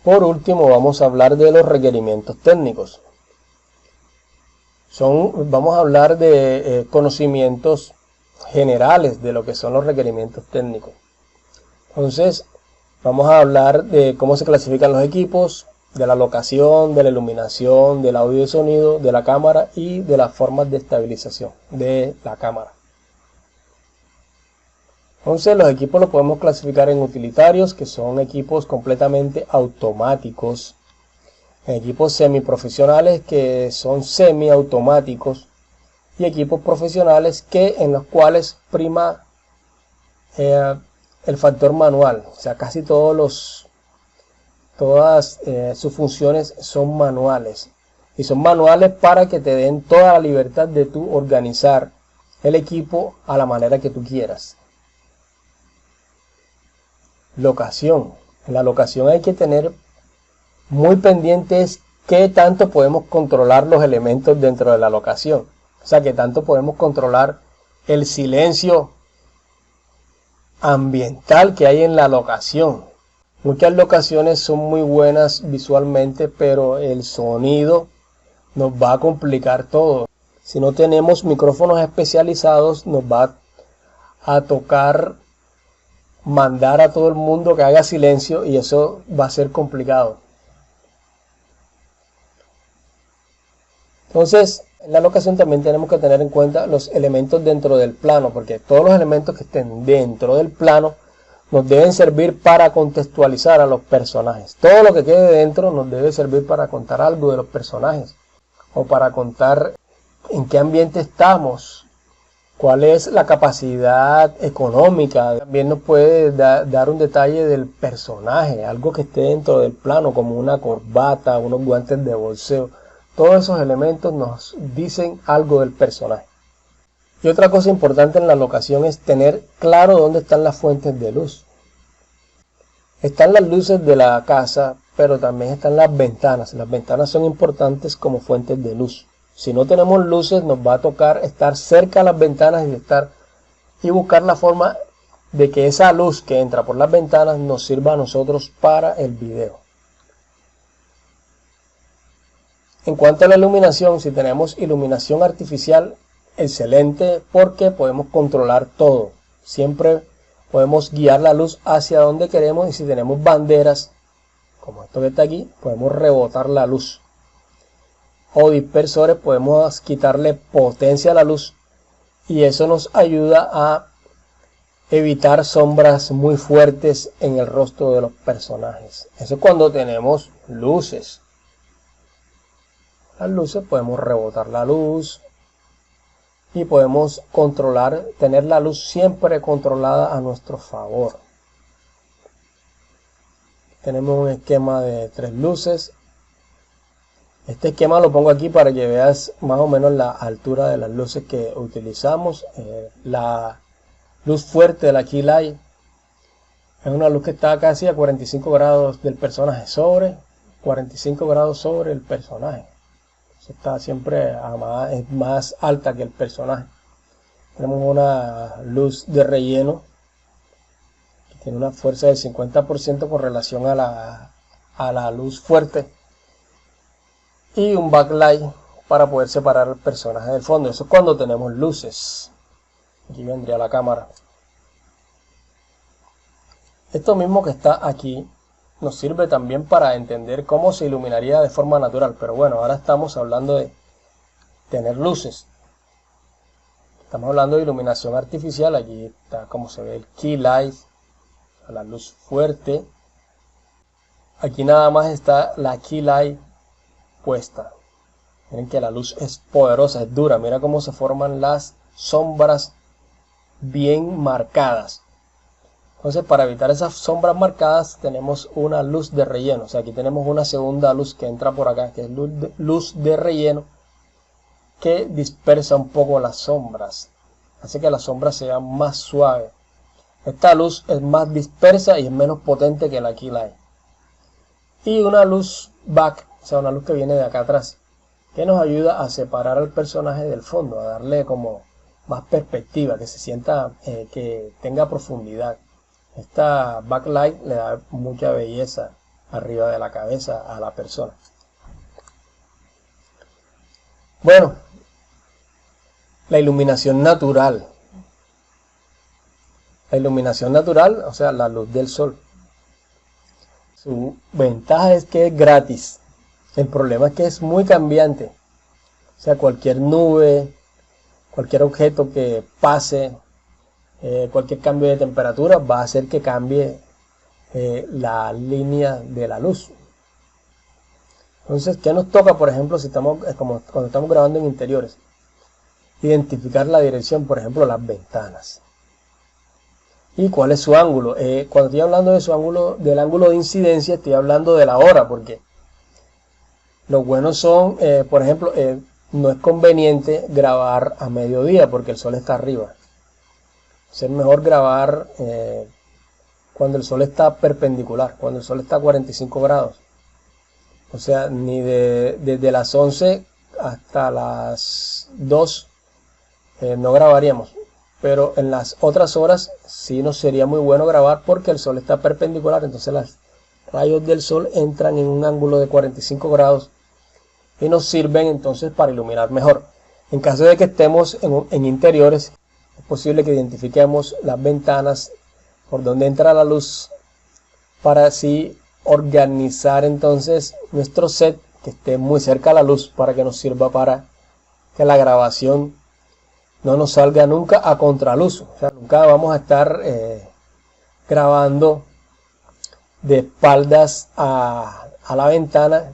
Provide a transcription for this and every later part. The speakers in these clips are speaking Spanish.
Por último, vamos a hablar de los requerimientos técnicos. Vamos a hablar de conocimientos generales de lo que son los requerimientos técnicos. Entonces, vamos a hablar de cómo se clasifican los equipos, de la locación, de la iluminación, del audio y sonido, de la cámara y de las formas de estabilización de la cámara. Entonces los equipos los podemos clasificar en utilitarios, que son equipos completamente automáticos, en equipos semiprofesionales, que son semiautomáticos, y equipos profesionales en los cuales prima el factor manual, o sea, casi todas sus funciones son manuales, y son manuales para que te den toda la libertad de tú organizar el equipo a la manera que tú quieras. Locación. En la locación hay que tener muy pendientes qué tanto podemos controlar los elementos dentro de la locación, o sea, qué tanto podemos controlar el silencio ambiental que hay en la locación. Muchas locaciones son muy buenas visualmente, pero el sonido nos va a complicar todo. Si no tenemos micrófonos especializados, nos va a tocar mandar a todo el mundo que haga silencio, y eso va a ser complicado. Entonces, en la locación también tenemos que tener en cuenta los elementos dentro del plano, porque todos los elementos que estén dentro del plano nos deben servir para contextualizar a los personajes. Todo lo que quede dentro nos debe servir para contar algo de los personajes, o para contar en qué ambiente estamos, cuál es la capacidad económica. También nos puede dar un detalle del personaje, algo que esté dentro del plano, como una corbata, unos guantes de boxeo. Todos esos elementos nos dicen algo del personaje. Y otra cosa importante en la locación es tener claro dónde están las fuentes de luz. Están las luces de la casa, pero también están las ventanas. Las ventanas son importantes como fuentes de luz. Si no tenemos luces, nos va a tocar estar cerca de las ventanas y buscar la forma de que esa luz que entra por las ventanas nos sirva a nosotros para el video. En cuanto a la iluminación, si tenemos iluminación artificial, excelente, porque podemos controlar todo. Siempre podemos guiar la luz hacia donde queremos, y si tenemos banderas, como esto que está aquí, podemos rebotar la luz. O dispersores, podemos quitarle potencia a la luz, y eso nos ayuda a evitar sombras muy fuertes en el rostro de los personajes. Eso es cuando tenemos luces. Las luces podemos rebotar la luz y podemos tener la luz siempre controlada a nuestro favor. Tenemos un esquema de 3 luces. Este esquema lo pongo aquí para que veas más o menos la altura de las luces que utilizamos. La luz fuerte de la Key Light es una luz que está casi a 45 grados del personaje, 45 grados sobre el personaje. Está siempre es más alta que el personaje. Tenemos una luz de relleno que tiene una fuerza del 50% con relación a la luz fuerte, y un backlight para poder separar el personaje del fondo. Eso es cuando tenemos luces. Aquí vendría la cámara. Esto mismo que está aquí nos sirve también para entender cómo se iluminaría de forma natural, pero bueno, ahora estamos hablando de tener luces. Estamos hablando de iluminación artificial. Aquí está como se ve el Key Light, la luz fuerte. Aquí nada más está la Key Light puesta. Miren que la luz es poderosa, es dura. Mira cómo se forman las sombras bien marcadas. Entonces, para evitar esas sombras marcadas, tenemos una luz de relleno. O sea, aquí tenemos una segunda luz que entra por acá, que es luz de relleno, que dispersa un poco las sombras, hace que las sombras sean más suaves. Esta luz es más dispersa y es menos potente que la Key Light. Y una luz back, o sea, una luz que viene de acá atrás, que nos ayuda a separar al personaje del fondo, a darle como más perspectiva, que se sienta, que tenga profundidad. Esta backlight le da mucha belleza arriba de la cabeza a la persona. Bueno, la iluminación natural. La iluminación natural, o sea, la luz del sol. Su ventaja es que es gratis. El problema es que es muy cambiante. O sea, cualquier nube, cualquier objeto que pase, cualquier cambio de temperatura va a hacer que cambie la línea de la luz. Entonces, ¿qué nos toca, por ejemplo, si estamos, como cuando estamos grabando en interiores? Identificar la dirección, por ejemplo, las ventanas. ¿Y cuál es su ángulo? Cuando estoy hablando de su ángulo, del ángulo de incidencia, estoy hablando de la hora, porque los buenos son, por ejemplo, no es conveniente grabar a mediodía porque el sol está arriba. Es mejor grabar cuando el sol está perpendicular, cuando el sol está a 45 grados. O sea, ni desde las 11 hasta las 2 no grabaríamos. Pero en las otras horas sí nos sería muy bueno grabar porque el sol está perpendicular. Entonces los rayos del sol entran en un ángulo de 45 grados y nos sirven entonces para iluminar mejor. En caso de que estemos en interiores, es posible que identifiquemos las ventanas por donde entra la luz para así organizar entonces nuestro set que esté muy cerca a la luz para que nos sirva para que la grabación no nos salga nunca a contraluz. O sea, nunca vamos a estar grabando de espaldas a la ventana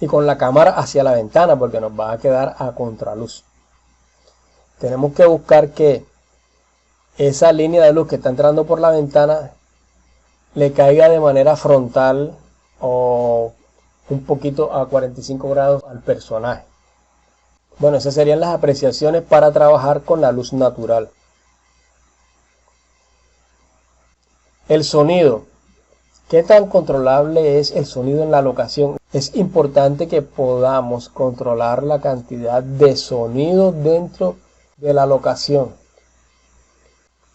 y con la cámara hacia la ventana porque nos va a quedar a contraluz. Tenemos que buscar que esa línea de luz que está entrando por la ventana le caiga de manera frontal o un poquito a 45 grados al personaje. Bueno, esas serían las apreciaciones para trabajar con la luz natural. El sonido. ¿Qué tan controlable es el sonido en la locación? Es importante que podamos controlar la cantidad de sonido dentro de la locación.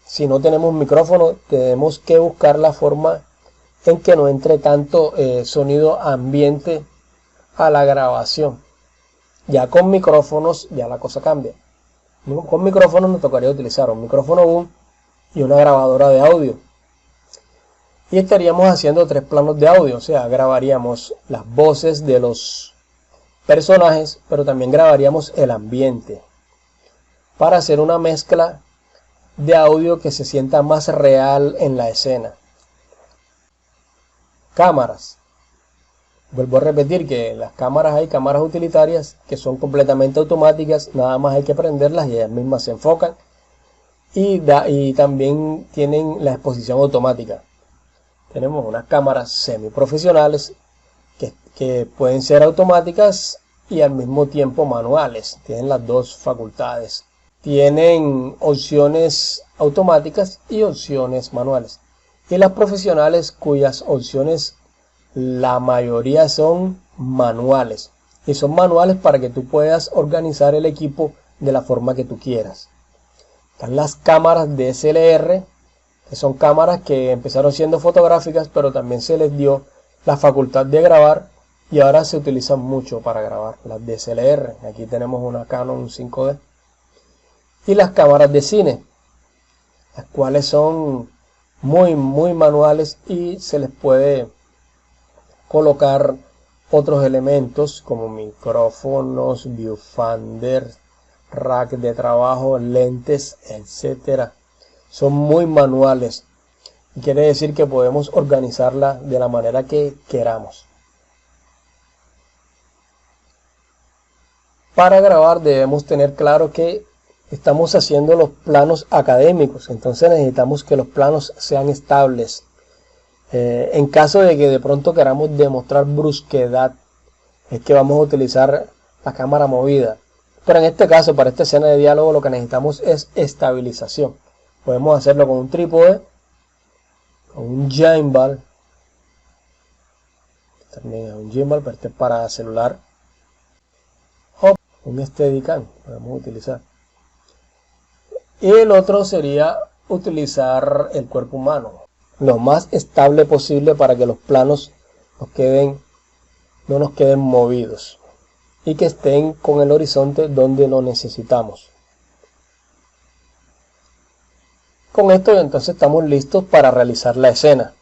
Si no tenemos micrófono, tenemos que buscar la forma en que no entre tanto sonido ambiente a la grabación. Ya con micrófonos ya la cosa cambia. Con micrófonos nos tocaría utilizar un micrófono boom y una grabadora de audio. Y estaríamos haciendo 3 planos de audio, o sea, grabaríamos las voces de los personajes, pero también grabaríamos el ambiente para hacer una mezcla de audio que se sienta más real en la escena. Cámaras. Vuelvo a repetir que las cámaras, hay cámaras utilitarias que son completamente automáticas, nada más hay que prenderlas y ellas mismas se enfocan y también tienen la exposición automática. Tenemos unas cámaras semiprofesionales que pueden ser automáticas y al mismo tiempo manuales, tienen las dos facultades. Tienen opciones automáticas y opciones manuales. Y las profesionales cuyas opciones la mayoría son manuales. Y son manuales para que tú puedas organizar el equipo de la forma que tú quieras. Están las cámaras DSLR, que son cámaras que empezaron siendo fotográficas, pero también se les dio la facultad de grabar y ahora se utilizan mucho para grabar. Las DSLR, aquí tenemos una Canon 5D. Y las cámaras de cine, las cuales son muy manuales y se les puede colocar otros elementos como micrófonos, viewfinder, rack de trabajo, lentes, etcétera. Son muy manuales y quiere decir que podemos organizarla de la manera que queramos. Para grabar debemos tener claro que estamos haciendo los planos académicos, entonces necesitamos que los planos sean estables. En caso de que de pronto queramos demostrar brusquedad, es que vamos a utilizar la cámara movida. Pero en este caso, para esta escena de diálogo, lo que necesitamos es estabilización. Podemos hacerlo con un trípode, con un gimbal. También es un gimbal, pero este es para celular. O un Steadicam, podemos utilizar. Y el otro sería utilizar el cuerpo humano, lo más estable posible para que los planos no nos queden movidos y que estén con el horizonte donde lo necesitamos. Con esto entonces estamos listos para realizar la escena.